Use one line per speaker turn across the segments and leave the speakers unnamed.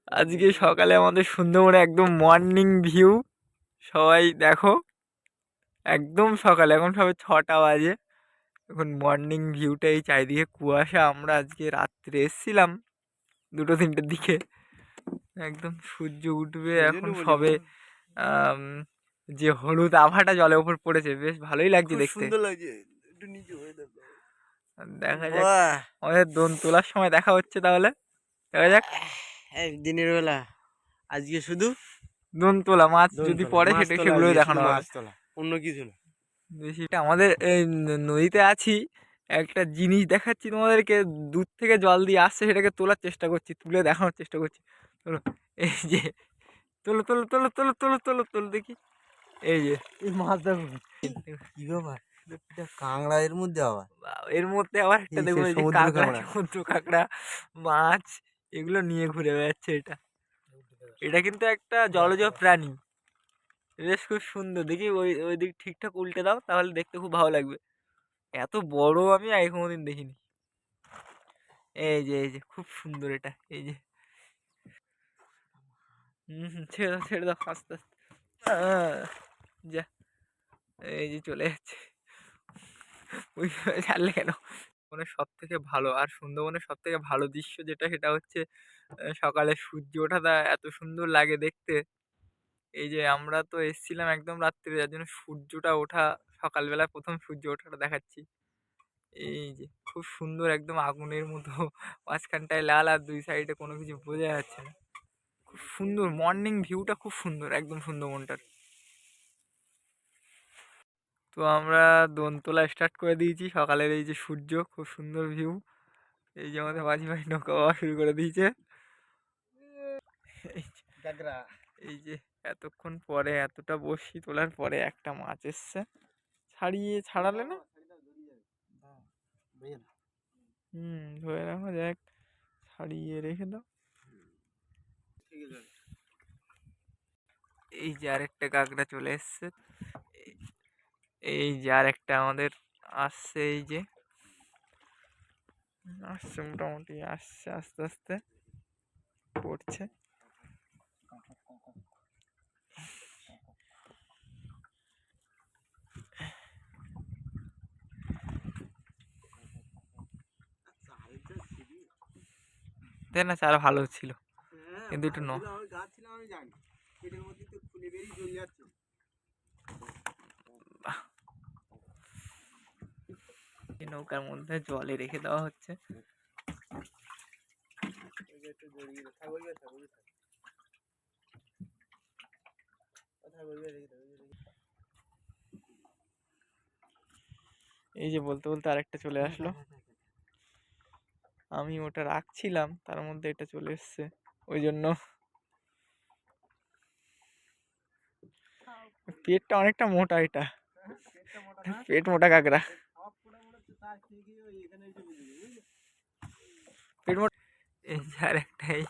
আজকে সকালে আমাদের সুন্দরবনে একদম মর্নিং ভিউ। সবাই দেখো, একদম সকালে, এখন সবে 6টা বাজে। এখন মর্নিং ভিউটা, এই চারিদিকে কুয়াশা। আমরা আজকে রাত্রে এসেছিলাম 2-3টের দিকে। একদম সূর্য উঠবে এখন সবে। আম, যে হলুদ আভাটা জলের উপর পড়েছে, বেশ ভালোই লাগছে দেখতে।
সুন্দর লাগছে। একটু নিচে হয়ে দেখো।
দেখা যাক, আমাদের দোন তোলার সময় দেখা হচ্ছে তাহলে। দেখা যাক।
দিনের বেলা আজকে শুধু
দোন তোলা, মাছ
দোন
যদি
তোলা,
পড়ে
মাছ তোলা,
সেগুলোই
আজকে
দেখানো
শুধু
হবে।
মাছ তোলা, অন্য কিছু না।
বেশিটা আমাদের এই নদীতে আছি, একটা জিনিস দেখাচ্ছি তোমাদেরকে। দূর থেকে জল দিয়ে আসছে, সেটাকে তোলার চেষ্টা করছি, তুলে দেখানোর চেষ্টা করছি। তোলো, এই যে, তোলো তোলো তোলো তোলো তোলো তোলো তোলো দেখি। এই যে
এই মাছ দেখো কি ব্যাপার, এটা কাঁকড়া এর মধ্যে আবার।
এর মধ্যে আবার একটা
এই
দেখবো,
সেই
এই যে
সমুদ্র
কাঁকড়া,
কাঁকড়া।
সমুদ্র কাঁকড়া, মাছ, এগুলো নিয়ে ঘুরে বেড়াচ্ছে। এটা কিন্তু একটা জলজ প্রাণী, বেশ খুব সুন্দর দেখি। ওই ওই দিক ঠিকঠাক উল্টে দাও, তাহলে দেখতে খুব ভালো লাগবে। এত বড় আমি আগে কোনোদিন দেখিনি। এই যে খুব সুন্দর এটা, এই যে। ছেড়ে দাও ছেড়ে দাও, আস্তে আস্তে। যা, এই যে চলে যাচ্ছে। ওই ছাড়লে কেন? মানে সব থেকে ভালো, আর সুন্দরবনের সব থেকে ভালো দৃশ্য যেটা, সেটা হচ্ছে সকালে সূর্য ওঠাটা এত সুন্দর লাগে দেখতে। এই যে আমরা তো এসছিলাম একদম রাত্রে, যার জন্য সূর্যটা ওঠা, সকালবেলা প্রথম সূর্য ওঠাটা দেখাচ্ছি। এই যে খুব সুন্দর, একদম আগুনের মতো, মাঝখানটায় লাল আর দুই সাইডে কোনো কিছু বোঝা যাচ্ছে না। খুব সুন্দর মর্নিং ভিউটা, খুব সুন্দর একদম সুন্দরবনটার। তো আমরা দোন তোলা স্টার্ট করে দিয়েছি। সকালের এই যে সূর্য, খুব সুন্দর ভিউ। এই যে আমাদের মাঝি ভাই নৌকা বাওয়া শুরু করে দিয়েছে। এই যে এতক্ষণ পরে, এতটা বসি তোলার পরে একটা মাছ এসছে। ছাড়ালে না? ধরে রাখো, দেখ, ছাড়িয়ে রেখে দাও। এই যে আরেকটা কাঁকড়া চলে এসছে। এই যে আরেকটা আমাদের আসছে, এই যে আসছে, মোটামুটি আসছে, আস্তে আস্তে পড়ছে। তাই না, চারা ভালো ছিল, কিন্তু একটু নৌকার মধ্যে জলে রেখে দেওয়া হচ্ছে। এই যে বলতে বলতে আরেকটা চলে আসলো। আমি ওটা রাখছিলাম, তার মধ্যে এটা চলে এসছে, ওই জন্য। পেটটা অনেকটা মোটা, এটা পেট মোটা কাঁকড়া, পেট মোটা। এই যে আরেকটাই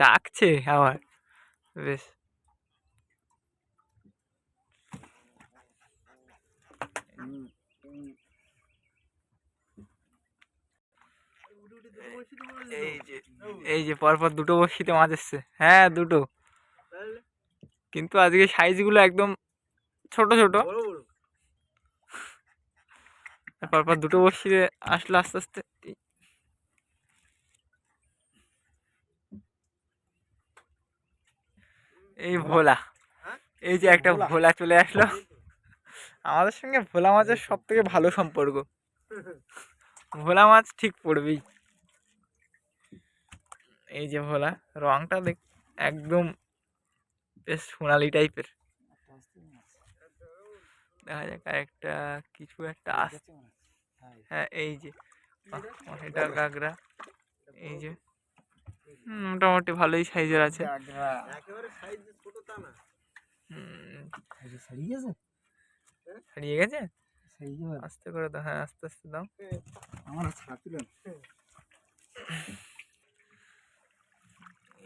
ডাকছে আবার, বেশ। এই যে পরপর দুটো বড়শিতে মাছ এসছে। হ্যাঁ, দুটো, কিন্তু আজকে সাইজগুলো একদম ছোট ছোট। পরপর দুটো বড়শিতে আসলো আস্তে আস্তে। এই ভোলা, এই যে একটা ভোলা চলে আসলো আমাদের সঙ্গে। ভোলা মাছের সব থেকে ভালো সম্পর্ক, ভোলা মাছ ঠিক পড়বেই। এই যে ভোলা, রংটা দেখ, একদম বেশ সোনালি টাইপের। দেখা যাক আরেকটা কিছু একটা আসছে। হ্যাঁ, এই যে এটা কাঁকড়া, এই যে মোটামুটি ভালোই সাইজের আছে। ছাড়িয়ে গেছে, আস্তে করে দাও। হ্যাঁ, আস্তে আস্তে দাও।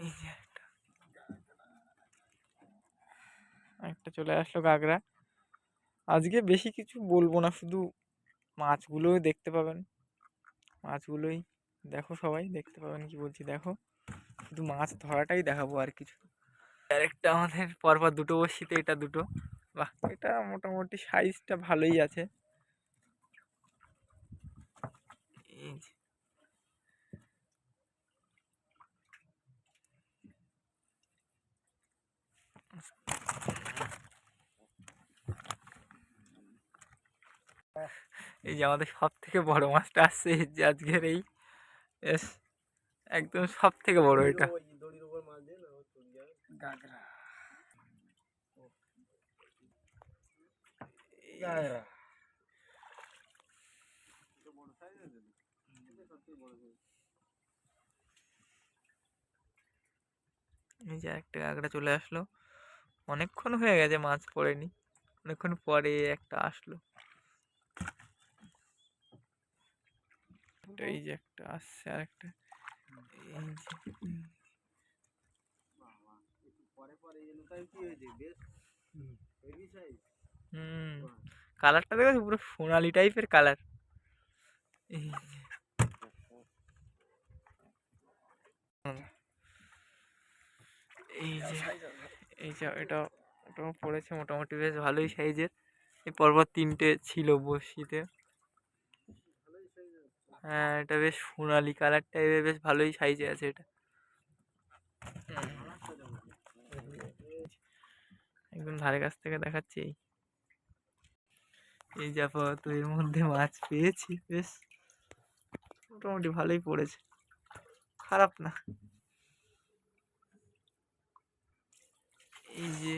এই যে একটা চলে আসলো কাঁকড়া। আজকে বেশি কিছু বলবো না, শুধু মাছগুলোও দেখতে পাবেন, মাছগুলোই দেখো, সবাই দেখতে পাবেন, কি বলছি দেখো, শুধু মাছ ধরাটাই দেখাবো আর কিছু। আর একটা আমাদের পরপর দুটো বড়শিতে, এটা দুটো, বাহ এটা মোটামুটি সাইজটা ভালোই আছে। এই যে এই যে আমাদের সব থেকে বড় মাছটা আসছে, এই যে আজকের এই এস একদম সব থেকে বড় এটা। এই যে একটা কাঁকড়া চলে আসলো, অনেকক্ষণ হয়ে গেছে মাছ পড়েনি, অনেকক্ষণ পরে একটা আসলো। এই যে একটা আসছে, আর একটা এই যে কালারটা দেখো পুরো সোনালি টাইপের কালার। এই যে এই যে এই যে এটা ওটাও পড়েছে মোটামুটি বেশ ভালোই সাইজের। এই পরপর তিনটে ছিল বড়শিতে। হ্যাঁ এটা বেশ সোনালি কালার টাইপের, বেশ ভালোই সাইজে আছে এটা। একদম ধারে কাছ থেকে দেখাচ্ছি। এই যে আপাতত এর মধ্যে মাছ পেয়েছি, বেশ মোটামুটি ভালোই পড়েছে, খারাপ না। এই যে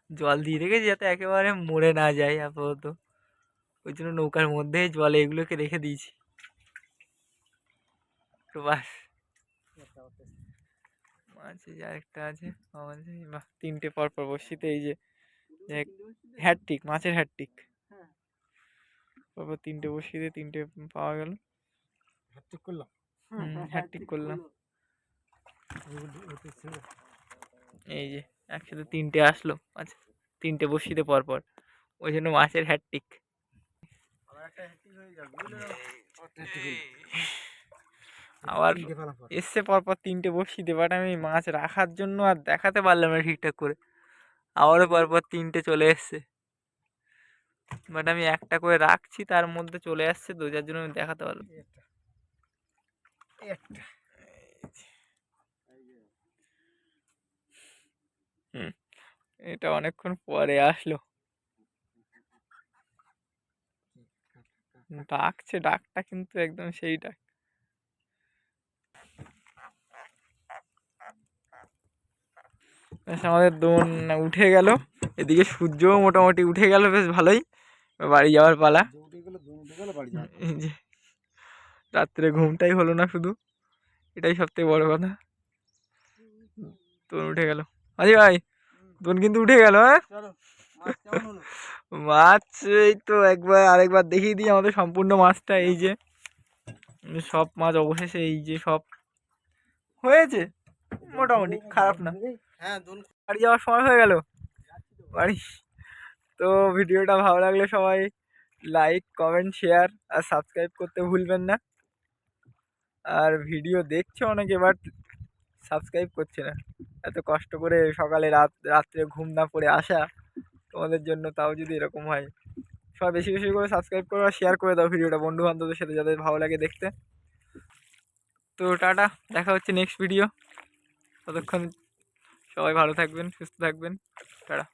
জল দিয়ে রেখেছি যাতে একেবারে মরে না যায় আপাতত, ওই জন্য নৌকার মধ্যে জলে এগুলোকে রেখে দিয়েছি। তো বাস মাছ এই যে আরেকটা আছে আমাদের, বাহ তিনটে পরপর বড়শিতে। এই যে হ্যাটটিক, মাছের হ্যাটটিক, পরপর তিনটে বড়শিতে তিনটে পাওয়া গেল। হ্যাটটিক করলাম। এই যে একসাথে তিনটে আসলো, আচ্ছা তিনটে বড়শিতে পরপর, ওই জন্য মাছের হ্যাটটিক। আবার এসছে পরপর তিনটে বড়শিতে, বাট আমি মাছ রাখার জন্য আর দেখাতে পারলাম না ঠিকঠাক করে, আবারও পরপর তিনটে চলে এসছে, বাট আমি একটা করে রাখছি, তার মধ্যে চলে আসছে তো, যার জন্য আমি দেখাতে পারলাম। হুম, এটা অনেকক্ষণ পরে আসলো, ডাকছে, ডাকটা কিন্তু একদম সেই ডাক। বেশ আমাদের দোন উঠে গেল, এদিকে সূর্যও মোটামুটি উঠে গেল বেশ ভালোই, বাড়ি যাওয়ার পালা। এই যে রাত্রে ঘুমটাই হলো না শুধু, এটাই সব থেকে বড় কথা। দোন উঠে গেল আজি ভাই, দোন কিন্তু উঠে গেল। হ্যাঁ মাছ এই তো একবার আরেকবার দেখিয়ে দিই আমাদের সম্পূর্ণ মাছটা। এই যে সব মাছ অবশেষে এই যে সব হয়েছে, মোটামুটি খারাপ না। বাড়ি যাওয়ার সময় হয়ে গেল বাড়ি। তো ভিডিওটা ভালো লাগলে সবাই লাইক, কমেন্ট, শেয়ার আর সাবস্ক্রাইব করতে ভুলবেন না। আর ভিডিও দেখছো অনেকে, বাট সাবস্ক্রাইব করছে না, এত কষ্ট করে সকালে রাত্রে ঘুম না পড়ে আসা তোমাদের জন্য, তাও যদি এরকম হয়। সবাই বেশি বেশি করে সাবস্ক্রাইব করো আর শেয়ার করে দাও ভিডিওটা বন্ধু বান্ধবদের সাথে, যাদের ভালো লাগে দেখতে। তো টাটা, দেখা হচ্ছে নেক্সট ভিডিও, ততক্ষণ সবাই ভালো থাকবেন, সুস্থ থাকবেন, টাটা।